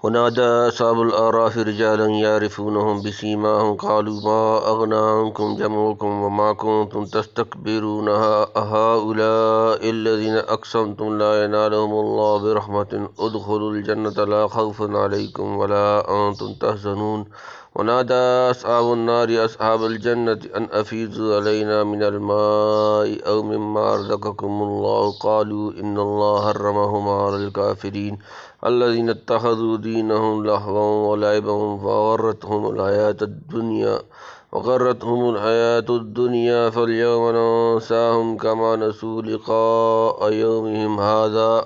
ونادى أصحاب الأعراف رجالا يعرفونهم بسيماهم قالوا ما أغنى عنكم جمعكم وما كنتم تستكبرون هؤلاء الذين أقسمتم لا ينالهم الله برحمة ادخلوا الجنة لا خوف عليكم ولا أنتم تحزنون ونادى أصحاب النار أصحاب الجنة أن أفيضوا علينا من الماء أو مما رزقكم الله قالوا إن الله حرمهما على الكافرين الذين اتخذوا دينهم لهوا ولعبا وغرتهم الحياة الدنيا فاليوم ننساهم كما نسوا لقاء يومهم هذا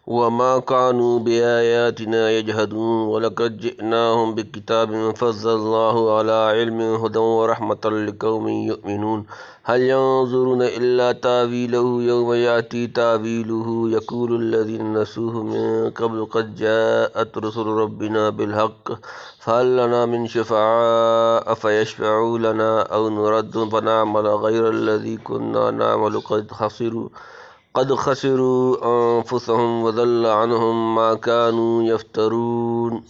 وما كانوا بآياتنا يجحدون ولقد جئناهم بكتاب فصلناه على علم هدى ورحمة لقوم يؤمنون هل ينظرون إلا تأويله يوم يأتي تأويله يقول الذين نسوه من قبل قد جاءت رسل ربنا بالحق فهل لنا من شفعاء فيشفعوا لنا أو نرد فنعمل غير الذي كنا نعمل قد خسروا أنفسهم وضل عنهم ما كانوا يفترون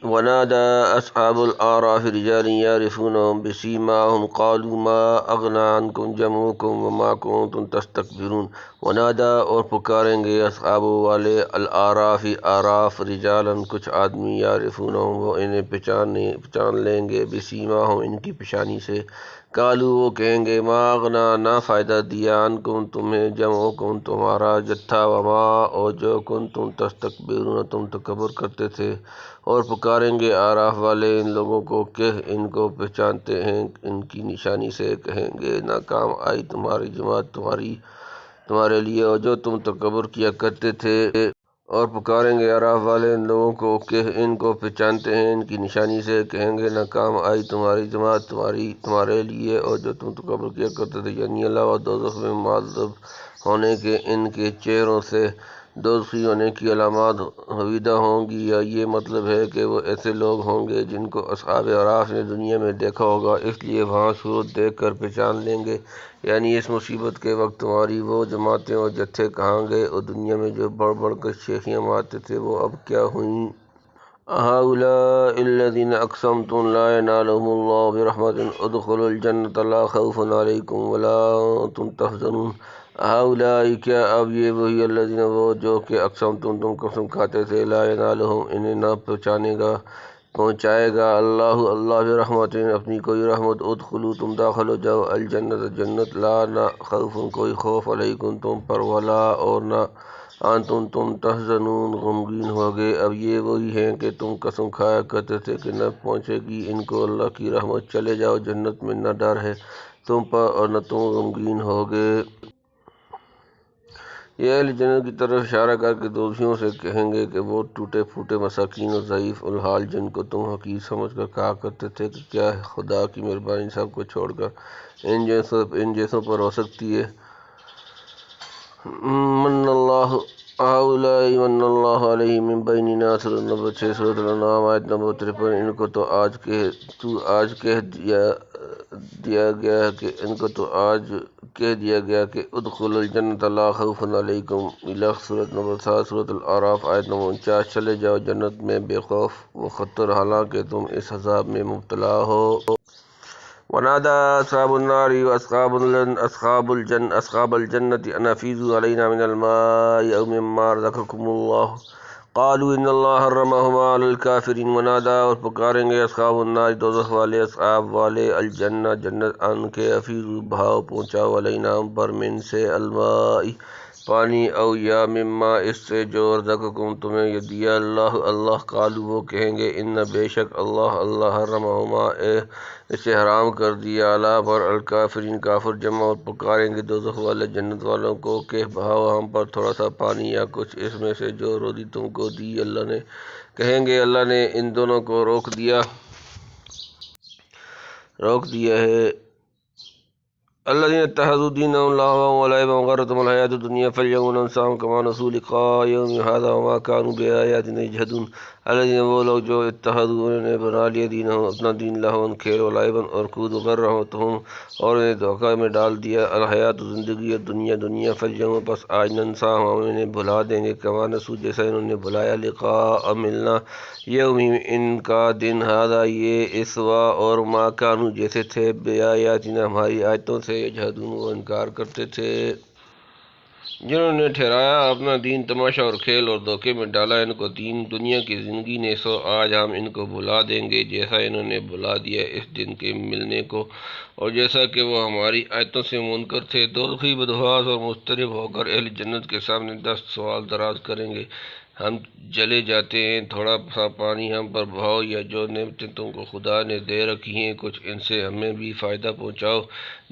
ونادى أصحاب الأعراف رجالا يعرفونهم بسيماهم قالوا ما أغنى عنكم جمعكم وما كنتم تستكبرون ونادى اور پکاریں گے اصحاب والے الاعراف اعراف رجالا کچھ آدمی یعرفونہم وہ انہیں پہچان لیں گے بسیماہم ان کی پیشانی سے قالوا وہ کہیں گے ما اغنا نہ فائدہ دیا عنکم تمہیں جمعکم تمہارا جتھا وما اور جو کنتم تستکبرون تم تکبر کرتے تھے اور پکاریں گے اعراف والے ان لوگوں کو کہ ان کو پہچانتے ہیں ان کی نشانی سے کہیں گے نہ کام آئی تمہاری جماعت تمہارے لیے اور جو تم تکبر کیا کرتے تھے اور پکاریں گے اعراف والے ان لوگوں کو کہ ان کو پہچانتے ہیں ان کی نشانی سے کہیں گے نہ کام آئی تمہاری جماعت تمہارے لیے اور جو تم تکبر کیا کرتے تھے یعنی اللہ و دوزخ میں معذب ہونے کے ان کے چہروں سے دوزخی ہونے کی علامات حویدہ ہوں گی یا یہ مطلب ہے کہ وہ ایسے لوگ ہوں گے جن کو اصحاب اعراف نے دنیا میں دیکھا ہوگا اس لیے وہاں صورت دیکھ کر پہچان لیں گے یعنی اس مصیبت کے وقت تمہاری وہ جماعتیں اور جتھے کہاں گئے اور دنیا میں جو بڑھ بڑھ کر شیخیاں مارتے تھے وہ اب کیا ہوئیں هؤلاء الذين أقسمتم لا ينالهم الله برحمة ادخلوا الجنة لا خوف عليكم ولا أنتم تحزنون هؤلاء کیا اب یہ وہی الذین وہ جو کہ اقسمتم تم قسم کھاتے تھے لا ينالهم انہیں نہ پہنچائے گا اللہ برحمت اپنی کوئی رحمت ادخلوا تم داخل ہو جاؤ الجنت جنت لا نہ خوف کوئی خوف علیکم تم پر ولا اور نہ انتم تم تحزنون غمگین ہوگے اب یہ وہی ہیں کہ تم قسم کھایا کرتے تھے کہ نہ پہنچے گی ان کو اللہ کی رحمت چلے جاؤ جنت میں نہ ڈر ہے تم پر اور نہ تم غمگین ہوگے یہ اہل جنت کی طرف اشارہ کر کے دوزخیوں سے کہیں گے کہ وہ ٹوٹے پھوٹے مساکین اور ضعیف الحال جن کو تم حقیر سمجھ کر کہا کرتے تھے کہ کیا خدا کی مہربانی سب کو چھوڑ کر ان جیسوں پر ہو سکتی ہے من اللہ هؤلاء من اللہ علیہ من بیننا سورۃ نمبر 6 سورۃ الانعام آیت نمبر 53 ان کو تو آج کہہ دیا گیا کہ ادخلوا الجنت لا خوف علیکم الخ سورۃ نمبر 7 سورۃ الاعراف آیت نمبر 49 چلے جاؤ جنت میں بے خوف و خطر حالانکہ تم اس عذاب میں مبتلا ہو ونادى أصحاب النار أصحاب الجنة أن أفيضوا علينا من الماء أو مما رزقكم الله قالوا إن الله حرمهما على الكافرين ونادى اور پکاریں گے اصحاب النار دوزخ والے اصحاب والے الجنہ جنت ان کے افیضوا بہاؤ پہنچاؤ علینا ہم پر من سے الماء پانی او یا مما اس سے جو رزقکم تمہیں یہ دیا اللہ قالوا وہ کہیں گے ان بے شک اللہ حرمہما اسے حرام کر دیا علی پر الکافرین کافر جمع اور پکاریں گے دوزخ والے جنت والوں کو کہ بہاؤ ہم پر تھوڑا سا پانی یا کچھ اس میں سے جو روزی تم کو دی اللہ نے کہیں گے اللہ نے ان دونوں کو روک دیا ہے الذين اتخذوا دينهم لهوا ولعبا وغرتهم الحياة الدنيا فاليوم ننساهم كما نسوا لقاء يوم هذا وما كانوا بآياتنا يجحدون الذین وہ لوگ جو اتخذوا انہوں نے بنا لیا دینہم اپنا دین لہون کھیل و لعبا اور کود وغرہتہم اور انہیں دھوکہ میں ڈال دیا الحیات زندگی دنیا فالیوم پس آج ننساہم ہم انہیں بھلا دیں گے کما نسوا جیسا انہوں نے بھلایا لقاء ملنا یومہم ان کا دن ھذا یہ اسوا اور ما کانوا جیسے تھے بآیاتنا ہماری آیتوں سے یجحدون وہ انکار کرتے تھے۔ جنہوں نے ٹھہرایا اپنا دین تماشا اور کھیل اور دھوکے میں ڈالا ان کو دنیا کی زندگی نے، سو آج ہم ان کو بھلا دیں گے جیسا انہوں نے بھلا دیا اس دن کے ملنے کو اور جیسا کہ وہ ہماری آیتوں سے منکر تھے۔ دوزخی بدحواس اور مضطرب ہو کر اہل جنت کے سامنے دست سوال دراز کریں گے، ہم جلے جاتے ہیں، تھوڑا سا پانی ہم پر بہاؤ، یا جو نعمتیں تم کو خدا نے دے رکھی ہیں کچھ ان سے ہمیں بھی فائدہ پہنچاؤ۔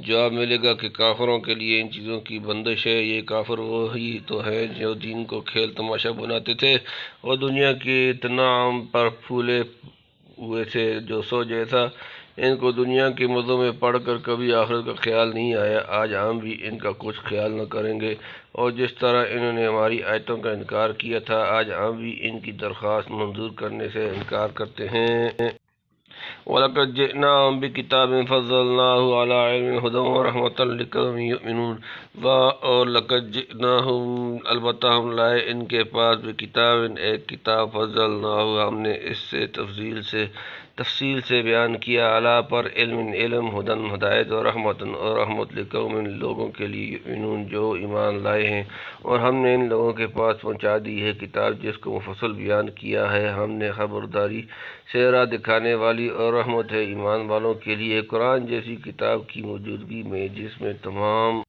جواب ملے گا کہ کافروں کے لیے ان چیزوں کی بندش ہے، یہ کافر وہی تو ہیں جو دین کو کھیل تماشا بناتے تھے اور دنیا کے تنعم پر پھولے ہوئے تھے، جو سو جیسا ان کو دنیا کے مزوں میں پڑھ کر کبھی آخرت کا خیال نہیں آیا، آج ہم بھی ان کا کچھ خیال نہ کریں گے، اور جس طرح انہوں نے ہماری آیتوں کا انکار کیا تھا آج ہم بھی ان کی درخواست منظور کرنے سے انکار کرتے ہیں۔ وَلَقَدْ جِئْنَاهُمْ بِكِتَابٍ فَصَّلْنَاهُ عَلَىٰ عِلْمٍ هُدًى وَرَحْمَةً لِقَوْمٍ يُؤْمِنُونَ اور لقد جئناہم البتہ ہم لائے ان کے پاس بکتاب ایک کتاب فضلناہ ہم نے اس سے تفصیل سے بیان کیا علی پر علم ہدن ہدایت و رحمتن اور رحمت لقوم لوگوں کے لیے یؤمنون جو ایمان لائے ہیں، اور ہم نے ان لوگوں کے پاس پہنچا دی ہے کتاب جس کو مفصل بیان کیا ہے، ہم نے خبرداری سے راہ دکھانے والی اور رحمت ہے ایمان والوں کے لیے قرآن جیسی کتاب کی موجودگی میں جس میں تمام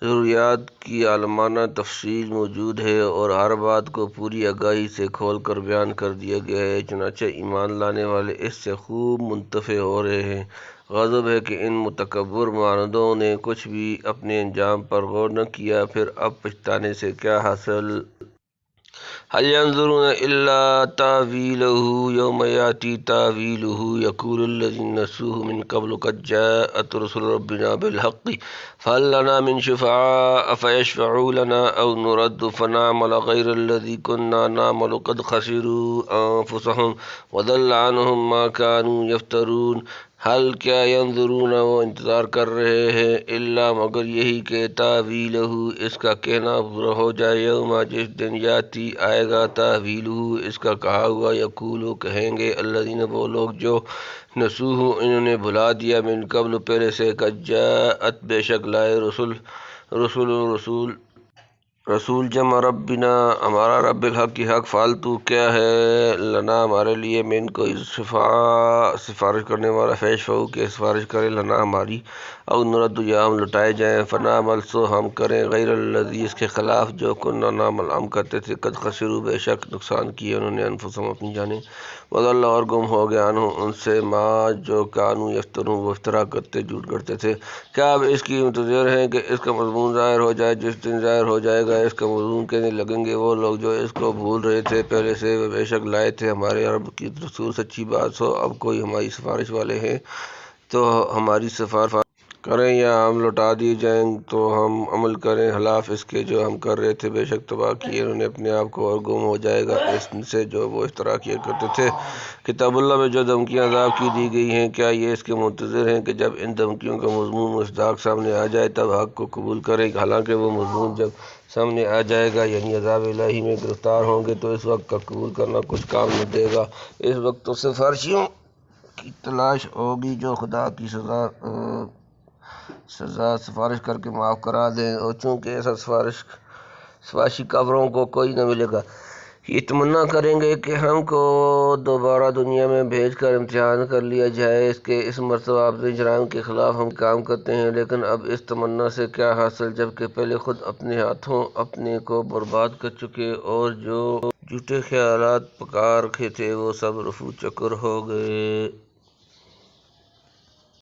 ضروریات کی عالمانہ تفصیل موجود ہے اور ہر بات کو پوری آگاہی سے کھول کر بیان کر دیا گیا ہے، چنانچہ ایمان لانے والے اس سے خوب منتفع ہو رہے ہیں۔ غضب ہے کہ ان متکبر ماندوں نے کچھ بھی اپنے انجام پر غور نہ کیا، پھر اب پچھتانے سے کیا حاصل؟ هل ينظرون إلا تأويله يوم يأتي تأويله يقول الذين نسوه من قبل قد جاءت رسل ربنا بالحق فهل لنا من شفعاء فيشفعوا لنا أو نرد فنعمل غير الذي كنا نعمل قد خسروا أنفسهم وضل عنهم ما كانوا يفترون۔ حل کیا ینظرون وہ انتظار کر رہے ہیں الا مگر یہی کہ تاویلہ اس کا کہنا پورا ہو جائے، یوم جس دن یاتی آئے گا تاویلہ اس کا کہا ہوا، یقولو کہیں گے الذین وہ لوگ جو نسوہ انہوں نے بھلا دیا من قبل پہلے سے، قد جاءت بے شک لائے رسول جمع ربنا ہمارا رب الحق کی حق، فالتو کیا ہے لنا ہمارے لیے من کوئی سفارش کرنے والا، فیشفعوا کہ سفارش کرے لنا ہماری، او نرد یا ہم لٹائے جائیں، فنعمل سو ہم کریں غیر الذی اس کے خلاف جو کننا نعمل ہم کرتے تھے، قد خسروا بے شک نقصان کیے انہوں نے انفسہم اپنی جانیں، وضل اور گم ہو گیا عنہم ان سے ما جو کانوا یفترون وہ افترا کرتے جھوٹ کرتے تھے۔ کیا اب اس کی منتظر ہیں کہ اس کا مضمون ظاہر ہو جائے؟ جس دن ظاہر ہو جائے گا اس کا مضمون کہنے لگیں گے وہ لوگ جو اس کو بھول رہے تھے پہلے سے، وہ بے شک لائے تھے ہمارے رب کی رسول سچی بات، سو اب کوئی ہماری سفارش والے ہیں تو ہماری سفارش کریں یا ہم لوٹا دیے جائیں تو ہم عمل کریں خلاف اس کے جو ہم کر رہے تھے، بے شک تباہ کیے انہوں نے اپنے آپ کو اور گم ہو جائے گا اس سے جو وہ افترا کیا کرتے تھے۔ کتاب اللہ میں جو دھمکیاں عذاب کی دی گئی ہیں، کیا یہ اس کے منتظر ہیں کہ جب ان دھمکیوں کا مضمون مصداق سامنے آ جائے تب حق کو قبول کریں؟ حالانکہ وہ مضمون جب سامنے آ جائے گا یعنی عذاب الہی میں گرفتار ہوں گے تو اس وقت کا قبول کرنا کچھ کام نہ دے گا، اس وقت تو سفارشیوں کی تلاش ہوگی جو خدا کی سفارش کر کے معاف کرا دیں، اور چونکہ ایسا سفارشی کافروں کو کوئی نہ ملے گا، یہ تمنا کریں گے کہ ہم کو دوبارہ دنیا میں بھیج کر امتحان کر لیا جائے، اس مرتبہ اپنے جرائم کے خلاف ہم کام کرتے ہیں، لیکن اب اس تمنا سے کیا حاصل جبکہ پہلے خود اپنے ہاتھوں اپنے کو برباد کر چکے، اور جو جھوٹے خیالات پکا رکھے تھے وہ سب رفو چکر ہو گئے۔